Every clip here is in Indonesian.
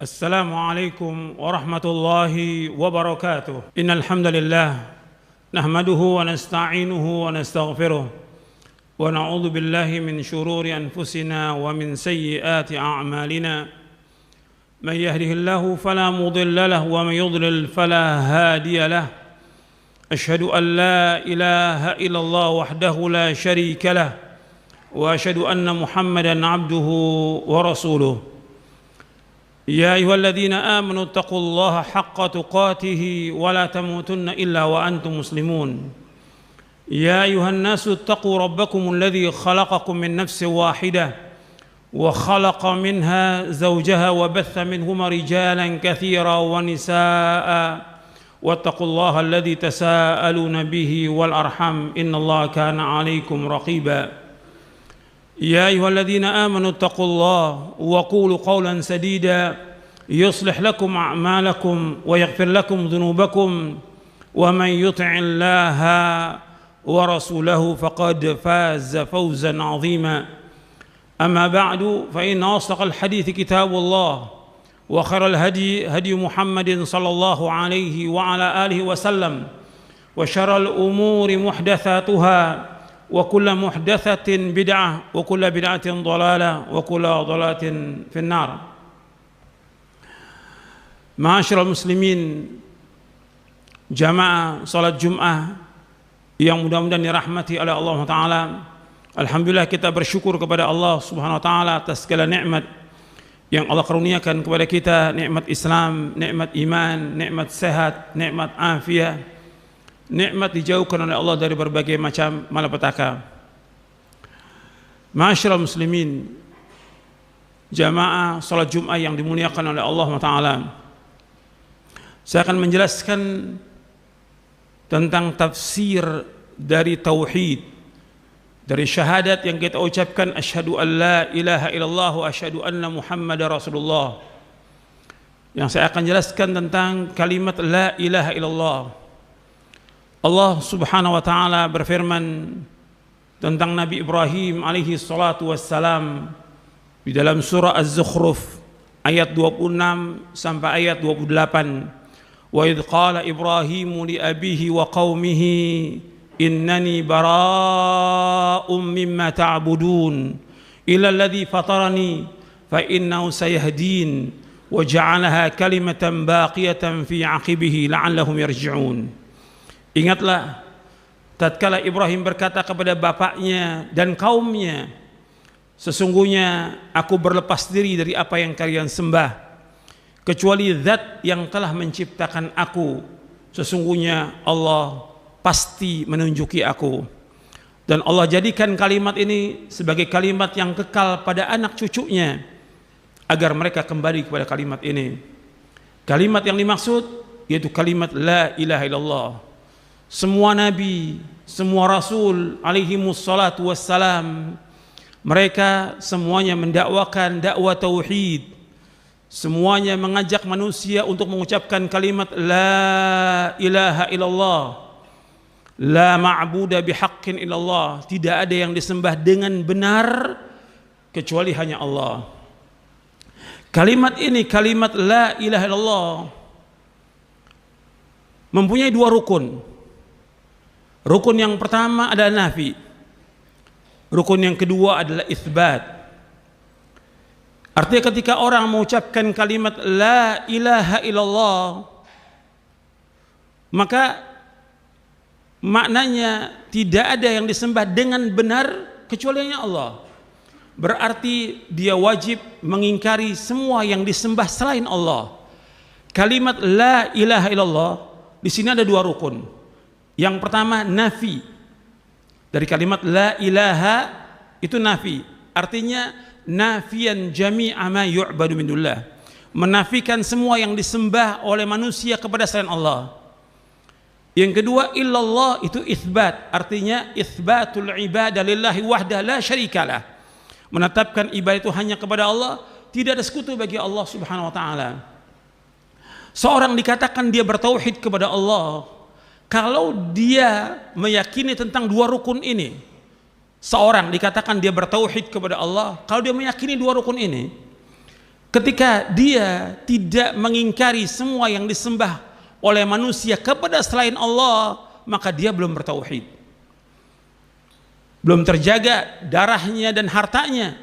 السلام عليكم ورحمة الله وبركاته. إن الحمد لله نحمده ونستعينه ونستغفره ونعوذ بالله من شرور أنفسنا ومن سيئات أعمالنا. من يهده الله فلا مضل له ومن يضلل فلا هادي له. أشهد أن لا إله إلا الله وحده لا شريك له وأشهد أن محمدا عبده ورسوله. يا أيها الذين آمنوا اتقوا الله حق تقاته ولا تموتن إلا وأنتم مسلمون. يا أيها الناس اتقوا ربكم الذي خلقكم من نفس واحدة وخلق منها زوجها وبث منهما رجالا كثيرا ونساء واتقوا الله الذي تساءلون به والأرحام إن الله كان عليكم رقيبا. يا أيها الذين آمنوا اتقوا الله وقولوا قولا سديدا يصلح لكم أعمالكم ويغفر لكم ذنوبكم ومن يطع الله ورسوله فقد فاز فوزا عظيما. أما بعد فإن أصدق الحديث كتاب الله وخير الهدي هدي محمد صلى الله عليه وعلى آله وسلم وشر الأمور محدثاتها وكل محدثة بدعة وكل بدعة ضلالة وكل ضلالة في النار. Ma'asyiral muslimin, jamaah salat Jumat yang mudah-mudahan dirahmati oleh Allah Ta'ala. Alhamdulillah kita bersyukur kepada Allah Subhanahu Wa Ta'ala atas segala nikmat yang Allah karuniakan kepada kita, nikmat Islam, nikmat iman, nikmat sehat, nikmat afiat, nikmat dijauhkan oleh Allah dari berbagai macam malapetaka. Ma'asyiral muslimin, jamaah salat Jumat yang dimuliakan oleh Allah Ta'ala, saya akan menjelaskan tentang tafsir dari tauhid, dari syahadat yang kita ucapkan asyhadu an la ilaha illallah wa asyhadu anna muhammadar rasulullah. Yang saya akan jelaskan tentang kalimat la ilaha illallah. Allah Subhanahu wa Ta'ala berfirman tentang Nabi Ibrahim alaihi salatu wassalam di dalam surah Az-Zukhruf ayat 26 sampai ayat 28. Wa idh qala Ibrahimu li abihi wa qaumihi innani bara'um mimma ta'budun illa alladhi fatarani fa innahu sayahdin wa ja'alaha kalimatan baqiyatan fi 'aqibihi la'allahum yarji'un. Ingatlah tatkala Ibrahim berkata kepada bapaknya dan kaumnya, sesungguhnya aku berlepas diri dari apa yang kalian sembah, kecuali zat yang telah menciptakan aku. Sesungguhnya Allah pasti menunjuki aku. Dan Allah jadikan kalimat ini sebagai kalimat yang kekal pada anak cucunya agar mereka kembali kepada kalimat ini. Kalimat yang dimaksud yaitu kalimat la ilaha illallah. Semua nabi, semua rasul alaihimus salatu wassalam, mereka semuanya mendakwakan dakwah tauhid. Semuanya mengajak manusia untuk mengucapkan kalimat la ilaha illallah. La ma'buda bihaqqin illallah. Tidak ada yang disembah dengan benar kecuali hanya Allah. Kalimat ini, kalimat la ilaha illallah, mempunyai dua rukun. Rukun yang pertama adalah nafi. Rukun yang kedua adalah itsbat. Artinya ketika orang mengucapkan kalimat la ilaha illallah, maka maknanya tidak ada yang disembah dengan benar kecuali hanya Allah. Berarti dia wajib mengingkari semua yang disembah selain Allah. Kalimat la ilaha illallah di sini ada dua rukun. Yang pertama nafi. Dari kalimat la ilaha itu nafi. Artinya nafian jami'a ma yu'badu min dunillah. Menafikan semua yang disembah oleh manusia kepada selain Allah. Yang kedua illallah itu itsbat. Artinya itsbatul ibadah lillahi wahdah la syarikalah. Menetapkan ibadah itu hanya kepada Allah, tidak ada sekutu bagi Allah Subhanahu wa Ta'ala. Seorang dikatakan dia bertauhid kepada Allah kalau dia meyakini tentang dua rukun ini. Seorang dikatakan dia bertauhid kepada Allah kalau dia meyakini dua rukun ini. ketika dia tidak mengingkari semua yang disembah oleh manusia kepada selain Allah, maka dia belum bertauhid, belum terjaga darahnya dan hartanya.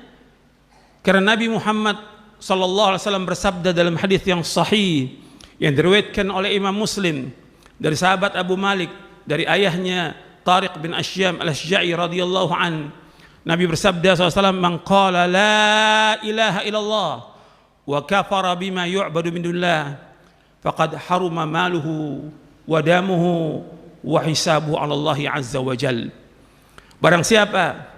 Karena Nabi Muhammad sallallahu alaihi wasallam bersabda dalam hadis yang sahih yang diriwayatkan oleh Imam Muslim dari sahabat Abu Malik dari ayahnya Tariq bin Ashyam al-Ashja'i radhiyallahu an, Nabi bersabda SAW, "Man qala la ilaha illallah wa kafara bima yu'badu min dunillah faqad haruma maluhu wa damuhu wa hisabuhu 'ala Allah azza wa jal." Barang siapa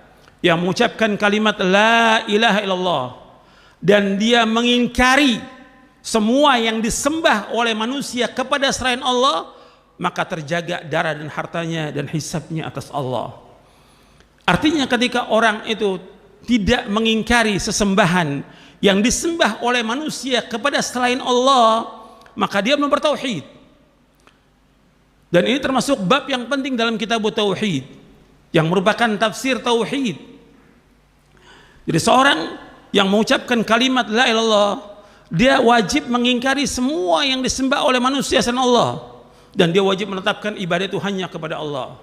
yang mengucapkan kalimat la ilaha illallah dan dia mengingkari semua yang disembah oleh manusia kepada selain Allah, maka terjaga darah dan hartanya dan hisabnya atas Allah. Artinya ketika orang itu tidak mengingkari sesembahan yang disembah oleh manusia kepada selain Allah, maka dia belum bertauhid. Dan ini termasuk bab yang penting dalam kitab tauhid yang merupakan tafsir tauhid. Jadi seorang yang mengucapkan kalimat la ilaha illallah, dia wajib mengingkari semua yang disembah oleh manusia selain Allah, dan dia wajib menetapkan ibadah itu hanya kepada Allah.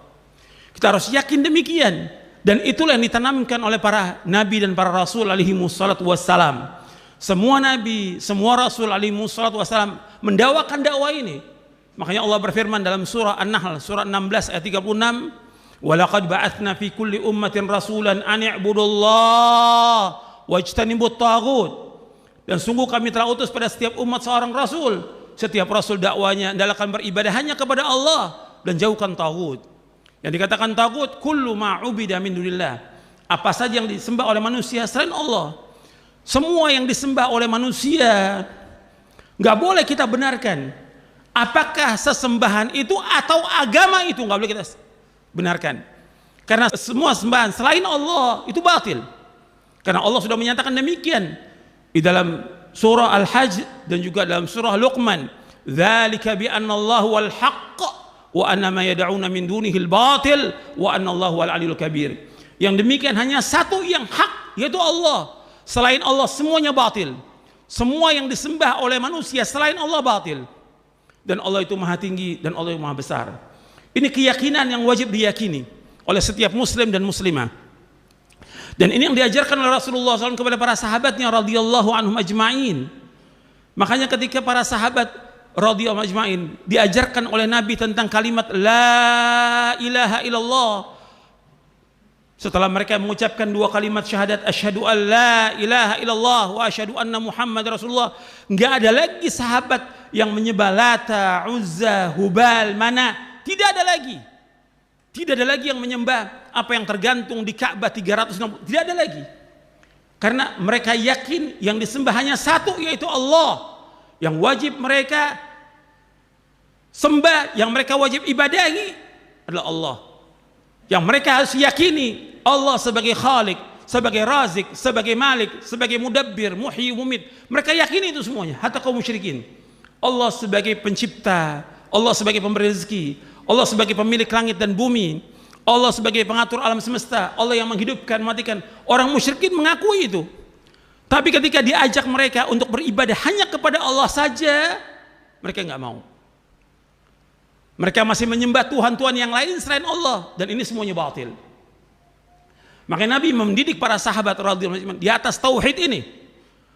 Kita harus yakin demikian, dan itulah yang ditanamkan oleh para nabi dan para rasul alaihi wassalatu wassalam. Semua nabi, semua rasul alaihi wassalatu wassalam mendakwakan dakwah ini. Makanya Allah berfirman dalam surah An-Nahl surah 16 ayat 36, "Walaqad ba'atsna fi kulli ummatin rasulan an i'budullaha wajtanibut taghut." Dan sungguh kami telah utus pada setiap umat seorang rasul. Setiap rasul dakwanya adalah akan beribadah hanya kepada Allah dan jauhkan taghut. Yang dikatakan taghut, kullu ma ubida min dunillah, apa saja yang disembah oleh manusia selain Allah. Semua yang disembah oleh manusia nggak boleh kita benarkan. Apakah sesembahan itu atau agama itu nggak boleh kita benarkan. Karena semua sembahan selain Allah itu batil. Karena Allah sudah menyatakan demikian di dalam surah Al-Hajj dan juga dalam surah Luqman, "Dzalika bi anna Allah wal haqq wa anna ma yad'una min dunihi al-batil wa anna Allah wal 'aliyyul kabir." Yang demikian hanya satu yang hak, yaitu Allah. Selain Allah semuanya batil. Semua yang disembah oleh manusia selain Allah batil. Dan Allah itu maha tinggi dan Allah itu maha besar. Ini keyakinan yang wajib diyakini oleh setiap muslim dan muslimah. Dan ini yang diajarkan oleh Rasulullah SAW kepada para sahabatnya radhiyallahu anhum ajma'in. Makanya ketika para sahabat radhiyallahu anhum ajma'in diajarkan oleh Nabi tentang kalimat la ilaha illallah, setelah mereka mengucapkan dua kalimat syahadat asyhadu an la ilaha illallah wa asyhadu anna Muhammad Rasulullah, enggak ada lagi sahabat yang menyembah Lata, Uzza, Hubal, Mana, tidak ada lagi. Tidak ada lagi yang menyembah apa yang tergantung di Ka'bah 360, tidak ada lagi. Karena mereka yakin yang disembah hanya satu, yaitu Allah. Yang wajib mereka sembah, yang mereka wajib ibadahi adalah Allah. Yang mereka harus yakini Allah sebagai Khalik, sebagai Razik, sebagai Malik, sebagai Mudabbir, Muhyi, Mumit. Mereka yakini itu semuanya, hatta kaum musyrikin. Allah sebagai pencipta, Allah sebagai pemberi rezeki, Allah sebagai pemilik langit dan bumi, Allah sebagai pengatur alam semesta, Allah yang menghidupkan, mematikan. Orang musyrikin mengakui itu. Tapi ketika diajak mereka untuk beribadah hanya kepada Allah saja, mereka nggak mau. Mereka masih menyembah Tuhan-Tuhan yang lain selain Allah, dan ini semuanya batil. Makanya Nabi mendidik para sahabat radhiyallahu anhum di atas tauhid ini,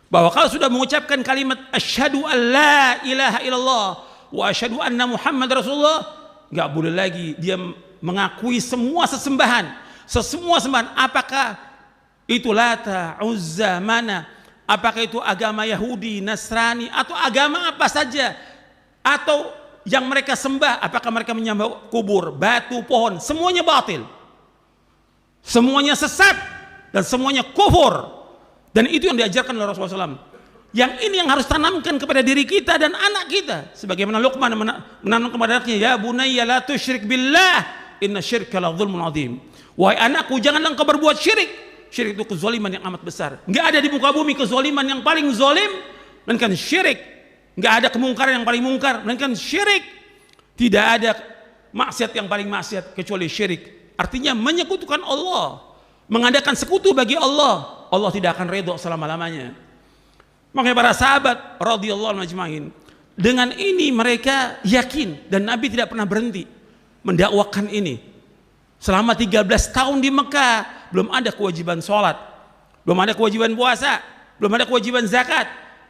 bahwa kalau sudah mengucapkan kalimat asyhadu an la ilaha illallah wa asyhadu anna Muhammad Rasulullah, nggak boleh lagi dia mengakui semua sesembahan, semua sembahan, apakah itu Lata, Uzza, Mana, apakah itu agama Yahudi, Nasrani, atau agama apa saja, atau yang mereka sembah, apakah mereka menyembah kubur, batu, pohon, semuanya batil, semuanya sesat, dan semuanya kufur. Dan itu yang diajarkan oleh Rasulullah SAW. Yang ini yang harus tanamkan kepada diri kita dan anak kita, sebagaimana Luqman menanamkan kepada anaknya, ya bunayya la tusyrik billah inna syirka la dzulmun adzim. Wahai anakku, janganlah engkau berbuat syirik. Syirik itu kezaliman yang amat besar. Enggak ada di muka bumi kezaliman yang paling zalim melainkan syirik. Enggak ada kemungkaran yang paling mungkar melainkan syirik. Tidak ada maksiat yang paling maksiat kecuali syirik. Artinya menyekutukan Allah, mengadakan sekutu bagi Allah. Allah tidak akan redha selama-lamanya. Makanya para sahabat radhiyallahu anhum ajmain, dengan ini mereka yakin, dan Nabi tidak pernah berhenti mendakwakan ini. Selama 13 tahun di Mekah belum ada kewajiban sholat, belum ada kewajiban puasa, belum ada kewajiban zakat,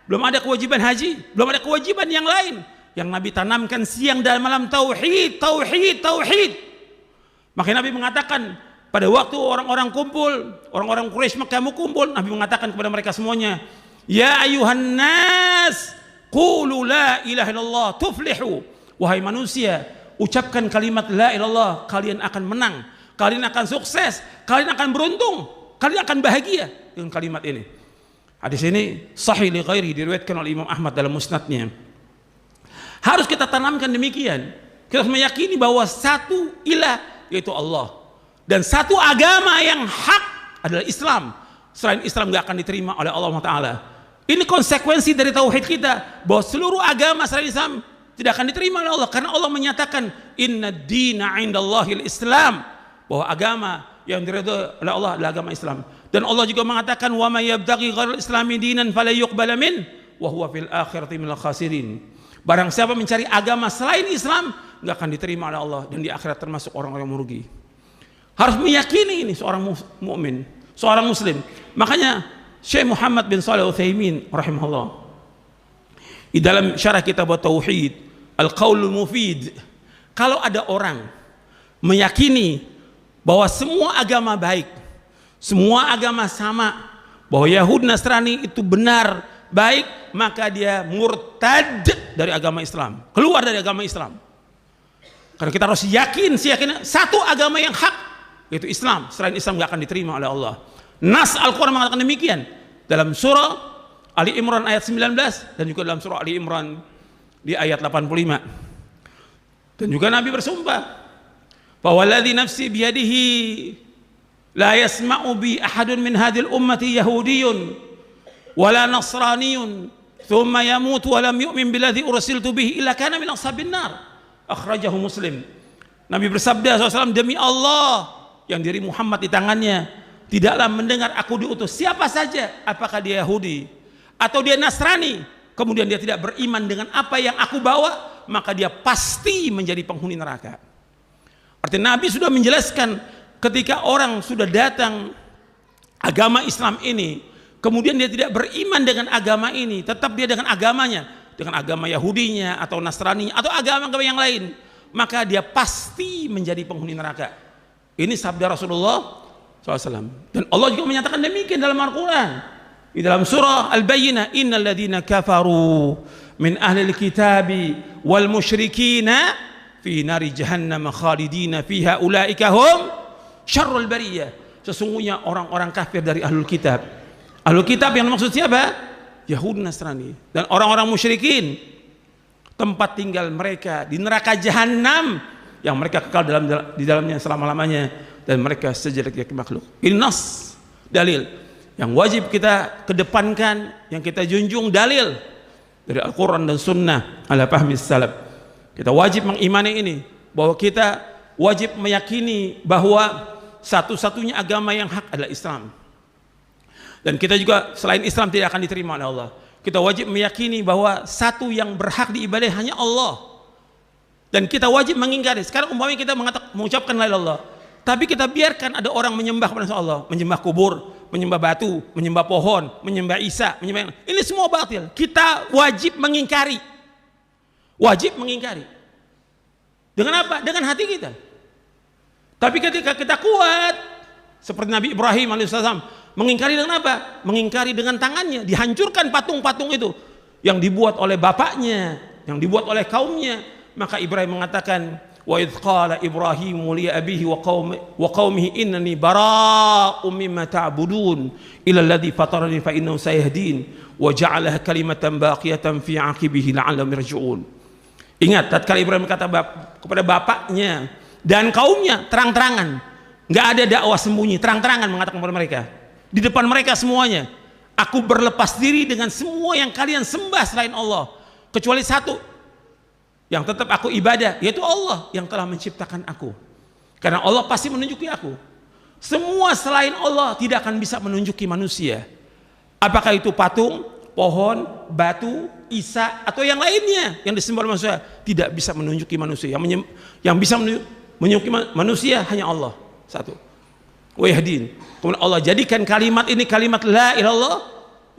belum ada kewajiban haji, belum ada kewajiban yang lain. Yang Nabi tanamkan siang dan malam tauhid, tauhid, tauhid. Makanya Nabi mengatakan pada waktu orang-orang kumpul, orang-orang Quraisy Mekah mau kumpul, Nabi mengatakan kepada mereka semuanya, ya ayuhan nas, qulu la ilaha illallah tuflihu. Wahai manusia, ucapkan kalimat la ilallah, kalian akan menang, kalian akan sukses, kalian akan beruntung, kalian akan bahagia dengan kalimat ini. Hadis ini sahih li ghairi, diriwayatkan oleh Imam Ahmad dalam musnadnya. Harus kita tanamkan demikian. Kita harus meyakini bahwa satu ilah, yaitu Allah, dan satu agama yang hak adalah Islam. Selain Islam gak akan diterima oleh Allah Taala. Ini konsekuensi dari tauhid kita, bahwa seluruh agama selain Islam tidak akan diterima oleh Allah, karena Allah menyatakan inna dina indallahil Islam, bahwa agama yang diridhoi oleh Allah adalah agama Islam. Dan Allah juga mengatakan wa may yabtaghi ghairal islami dinan fala yuqbala min wa huwa fil akhirati minal khasirin. Barang siapa mencari agama selain Islam enggak akan diterima oleh Allah, dan di akhirat termasuk orang-orang yang merugi. Harus meyakini ini seorang mukmin, seorang muslim. Makanya Syekh Muhammad bin Shalih Al-Utsaimin rahimahullah di dalam syarah kitab Tauhid Al-Qaulul Mufid, kalau ada orang meyakini bahwa semua agama baik, semua agama sama, bahwa Yahudi Nasrani itu benar baik, maka dia murtad dari agama Islam, keluar dari agama Islam. Karena kita harus yakin satu agama yang hak, yaitu Islam. Selain Islam gak akan diterima oleh Allah. Nas Al-Quran mengatakan demikian dalam surah Ali Imran ayat 19, dan juga dalam surah Ali Imran di ayat 85. Dan juga Nabi bersumpah bahwa walladzi nafsi biyadihi la yasma'u bi ahadun min hadhil ummati yahudiyyun wala nasraniyun thumma yamut wa lam yu'min billadzi ursiltu bihi illa kana min ashabin nar. Akhrajahu Muslim. Nabi bersabda SAW, demi Allah yang diri Muhammad di tangannya, tidaklah mendengar aku diutus siapa saja, apakah dia Yahudi atau dia Nasrani, kemudian dia tidak beriman dengan apa yang aku bawa, maka dia pasti menjadi penghuni neraka. Artinya Nabi sudah menjelaskan, ketika orang sudah datang agama Islam ini, kemudian dia tidak beriman dengan agama ini, tetap dia dengan agamanya, dengan agama Yahudinya atau Nasraninya atau agama-agama yang lain, maka dia pasti menjadi penghuni neraka. Ini sabda Rasulullah SAW. Dan Allah juga menyatakan demikian dalam Al-Quran. Di dalam surah Al-Bayyinah, innal ladzina kafaru min ahli al-kitabi wal musyrikina fi nari jahannam khalidina fiha ulaika hum syarrul bariyah. Sesungguhnya orang-orang kafir dari ahlul kitab. Ahlul kitab yang maksud siapa? Yahudi Nasrani. Dan orang-orang musyrikin, tempat tinggal mereka di neraka jahanam yang mereka kekal di dalamnya selama-lamanya, dan mereka sejelek-jelek makhluk. Ini nas, dalil yang wajib kita kedepankan, yang kita junjung, dalil dari Al-Quran dan Sunnah ala fahmi salaf. Kita wajib mengimani ini, bahwa kita wajib meyakini bahwa satu-satunya agama yang hak adalah Islam, dan kita juga selain Islam tidak akan diterima oleh Allah. Kita wajib meyakini bahwa satu yang berhak diibadahi hanya Allah, dan kita wajib mengingkari. Sekarang umpamanya kita mengucapkan la ilaha illallah, tapi kita biarkan ada orang menyembah kepada Allah, menyembah kubur, menyembah batu, menyembah pohon, menyembah Isa, menyembah ini semua batil. Kita wajib mengingkari. Wajib mengingkari. Dengan apa? Dengan hati kita. Tapi ketika kita kuat, seperti Nabi Ibrahim alaihissalam, mengingkari dengan apa? Mengingkari dengan tangannya. Dihancurkan patung-patung itu yang dibuat oleh bapaknya, yang dibuat oleh kaumnya. Maka Ibrahim mengatakan, wa idz qala Ibrahimu li abihi wa qaumihi innani bara'um mimma ta'budun ila alladhi fatarani fa innahu sayahdin wa ja'alaha kalimatan baqiyatan fi 'aqibihi la'allahum yarji'un. Ingat, tatkala Ibrahim berkata kepada bapaknya dan kaumnya, terang-terangan, nggak ada dakwah sembunyi, terang-terangan mengatakan kepada mereka di depan mereka semuanya, aku berlepas diri dengan semua yang kalian sembah selain Allah, kecuali satu yang tetap aku ibadah, yaitu Allah yang telah menciptakan aku. Karena Allah pasti menunjuki aku. Semua selain Allah tidak akan bisa menunjuki manusia. Apakah itu patung, pohon, batu, Isa atau yang lainnya yang disembah oleh manusia tidak bisa menunjuki manusia. Yang bisa menunjuki manusia hanya Allah satu. Wa yahdin. Kemudian Allah jadikan kalimat ini kalimat la ilaha illallah,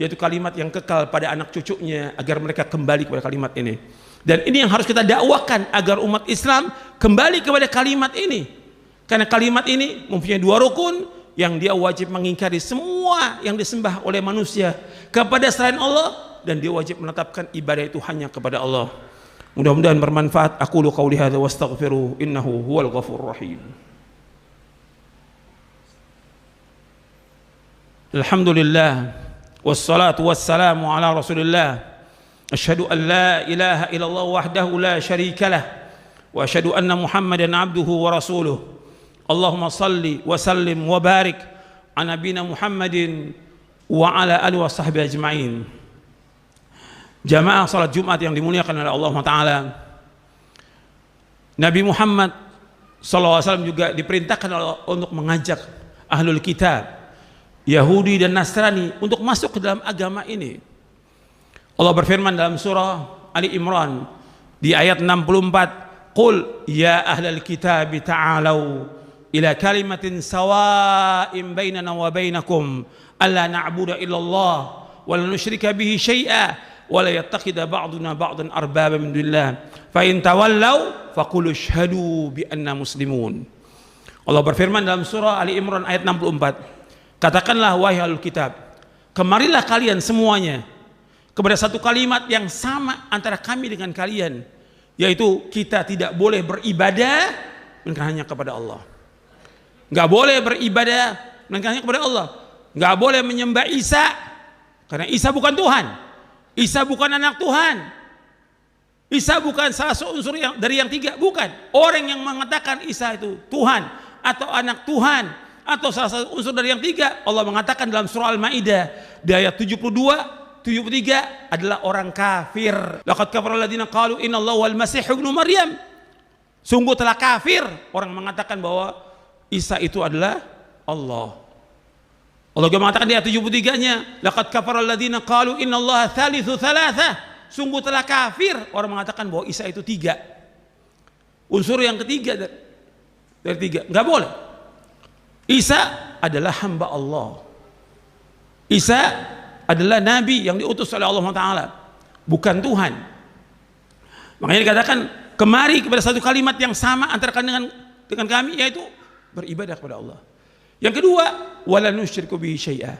yaitu kalimat yang kekal pada anak cucunya agar mereka kembali kepada kalimat ini. Dan ini yang harus kita dakwakan agar umat Islam kembali kepada kalimat ini. Karena kalimat ini mempunyai dua rukun yang dia wajib mengingkari semua yang disembah oleh manusia kepada selain Allah, dan dia wajib menetapkan ibadah itu hanya kepada Allah. Mudah-mudahan bermanfaat. Aqulu qauli hadza wastaghfiru innahu huwal ghafurur rahim. Alhamdulillah wassalatu wassalamu ala Rasulillah. Asyhadu an la ilaha illallah wahdahu la syarika lah wa asyhadu anna Muhammadan abduhu wa rasuluh. Allahumma salli wa sallim wa barik ala nabiyina Muhammadin wa ala alihi wa sahbihi ajma'in. Jamaah salat Jumat yang dimuliakan oleh Allah Ta'ala, Nabi Muhammad SAW juga diperintahkan untuk mengajak ahlul kitab, Yahudi dan Nasrani untuk masuk ke dalam agama ini. Allah berfirman dalam surah Ali Imran di ayat 64, Qul ya ahlal kitab ta'alau ila kalimatin sawa'in bainana wa bainakum alla na'budu illallah wa la nusyrika bihi syai'a wala yattakhidha ba'duna ba'dan arbaba min dunillah fa in tawallaw faqul ashhadu bi anna muslimun. Allah berfirman dalam surah Ali Imran ayat 64, katakanlah wahai ahlul kitab, kemarilah kalian semuanya kepada satu kalimat yang sama antara kami dengan kalian, yaitu kita tidak boleh beribadah melainkan hanya kepada Allah. Enggak boleh beribadah melainkan hanya kepada Allah. Enggak boleh menyembah Isa karena Isa bukan Tuhan. Isa bukan anak Tuhan. Isa bukan salah satu unsur dari yang tiga, bukan. Orang yang mengatakan Isa itu Tuhan atau anak Tuhan atau salah satu unsur dari yang tiga, Allah mengatakan dalam surah Al-Maidah di ayat 72, 73 adalah orang kafir. Laqad kafara alladziina qalu innallaha wal masih ibnu Maryam. Sungguh telah kafir orang mengatakan bahwa Isa itu adalah Allah. Allah juga mengatakan di ayat 73-nya, laqad kafara alladziina qalu innallaha tsalitsu tsalatsa. Sungguh telah kafir orang mengatakan bahwa Isa itu tiga. Unsur yang ketiga dari tiga, enggak boleh. Isa adalah hamba Allah. Isa adalah nabi yang diutus oleh Allah Ta'ala, bukan Tuhan. Makanya dikatakan kemari kepada satu kalimat yang sama antara kalian dengan kami, yaitu beribadah kepada Allah. Yang kedua, wala nusyriku bihi syai'a.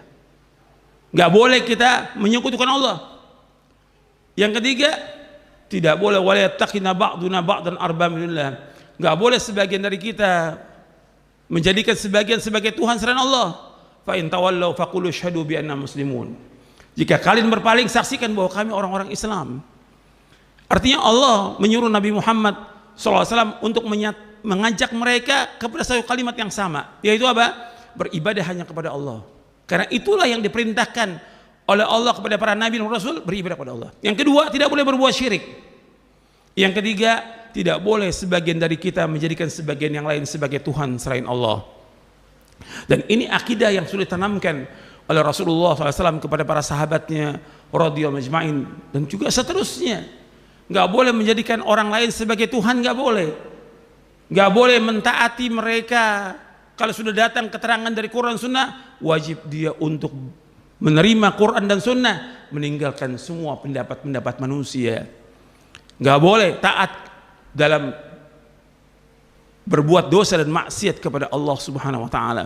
Enggak boleh kita menyekutukan Allah. Yang ketiga, tidak boleh wala yattakhidna ba'duna ba'dan arbaba min dunillah. Enggak boleh sebagian dari kita menjadikan sebagian sebagai Tuhan selain Allah. Fa in tawallaw faqulu asyhadu bi anna muslimun. Jika kalian berpaling, saksikan bahwa kami orang-orang Islam. Artinya Allah menyuruh Nabi Muhammad SAW untuk mengajak mereka kepada satu kalimat yang sama, yaitu apa? Beribadah hanya kepada Allah. Karena itulah yang diperintahkan oleh Allah kepada para nabi dan rasul, beribadah kepada Allah. Yang kedua, tidak boleh berbuat syirik. Yang ketiga, tidak boleh sebagian dari kita menjadikan sebagian yang lain sebagai Tuhan selain Allah. Dan ini akidah yang sudah ditanamkan oleh Rasulullah SAW kepada para sahabatnya radhiyallahu majma'in, dan juga seterusnya. Nggak boleh menjadikan orang lain sebagai Tuhan, nggak boleh. Nggak boleh mentaati mereka. Kalau sudah datang keterangan dari Quran Sunnah, wajib dia untuk menerima Quran dan Sunnah, meninggalkan semua pendapat-pendapat manusia. Nggak boleh taat dalam berbuat dosa dan maksiat kepada Allah Subhanahu Wa Taala.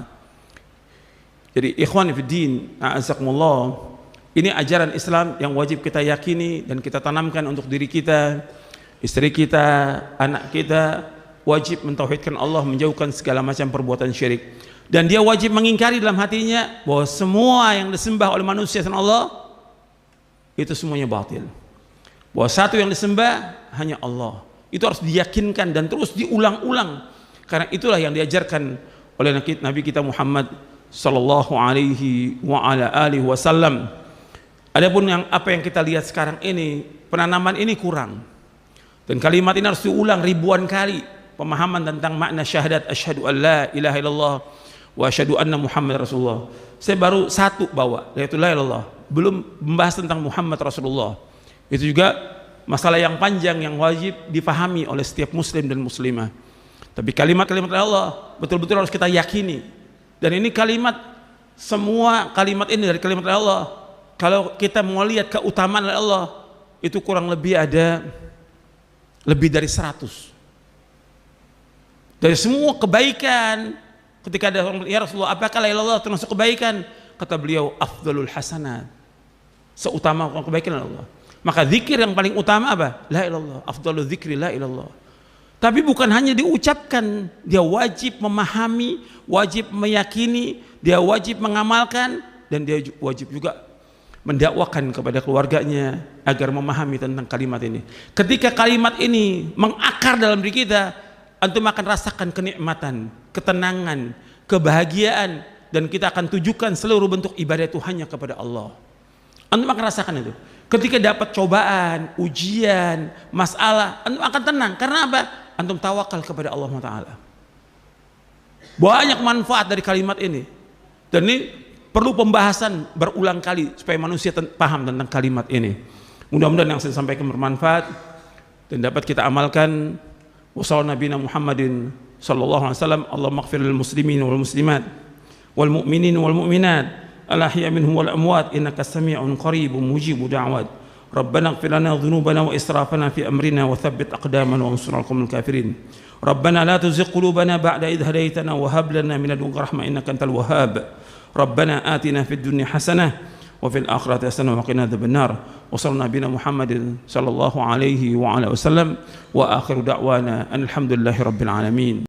Jadi ikhwan fiddin, a'azakumullah, ini ajaran Islam yang wajib kita yakini dan kita tanamkan untuk diri kita, istri kita, anak kita. Wajib mentauhidkan Allah, menjauhkan segala macam perbuatan syirik, dan dia wajib mengingkari dalam hatinya bahwa semua yang disembah oleh manusia selain Allah itu semuanya batil. Bahwa satu yang disembah hanya Allah. Itu harus diyakinkan dan terus diulang-ulang, karena itulah yang diajarkan oleh Nabi kita Muhammad sallallahu alaihi wa ala alihi wasallam. Adapun apa yang kita lihat sekarang ini, penanaman ini kurang, dan kalimat ini harus diulang ribuan kali. Pemahaman tentang makna syahadat asyhadu an la ilaha illallah wa asyhadu anna Muhammad Rasulullah. Saya baru satu bawa, yaitu la ilallah. belum membahas tentang Muhammad Rasulullah. Itu juga masalah yang panjang yang wajib dipahami oleh setiap muslim dan muslimah. Tapi kalimat-kalimat Allah betul-betul harus kita yakini. Dan ini kalimat, semua kalimat ini dari kalimat Allah, kalau kita mau lihat keutamaan Allah, itu kurang lebih ada lebih dari 100. Dari semua kebaikan, ketika ada orang, ya Rasulullah, apakah la ilaha illallah termasuk kebaikan? Kata beliau, afdalul hasanat, seutama kebaikan Allah. Maka zikir yang paling utama apa? La ilallah, afdalul zikri la ilallah. Tapi bukan hanya diucapkan, dia wajib memahami, wajib meyakini, dia wajib mengamalkan, dan dia wajib juga mendakwakan kepada keluarganya agar memahami tentang kalimat ini. Ketika kalimat ini mengakar dalam diri kita, antum akan rasakan kenikmatan, ketenangan, kebahagiaan, dan kita akan tujukan seluruh bentuk ibadah itu hanya kepada Allah. Antum akan rasakan itu. Ketika dapat cobaan, ujian, masalah, antum akan tenang. Karena apa? Antum tawakal kepada Allah Ta'ala. Banyak manfaat dari kalimat ini. Dan ini perlu pembahasan berulang kali supaya manusia paham tentang kalimat ini. Mudah-mudahan yang saya sampaikan bermanfaat dan dapat kita amalkan. Wassallallahu nabiyana Muhammadin sallallahu alaihi wasallam. Allahumma ighfir lil muslimin wal muslimat wal mu'minin wal mu'minat al-ahya minhum wal amwat innaka sami'un qaribun mujibud da'wat. Rabbana ighfir lana dhunubana wa israfana fi amrina wa thabbit aqdamana wa ansurna al-qawmal kafirin. Rabbana la tuzigh qulubana ba'da idh hadaytana wa hab lana min ladunka rahmah innaka antal wahhab. Rabbana atina fid dunya hasanah wa fil akhirati hasanah wa qina adzabannar. Wa sallallahu nabiyana Muhammadin sallallahu alaihi wa ala wasallam wa akhiru da'wana alhamdulillahi rabbil alamin.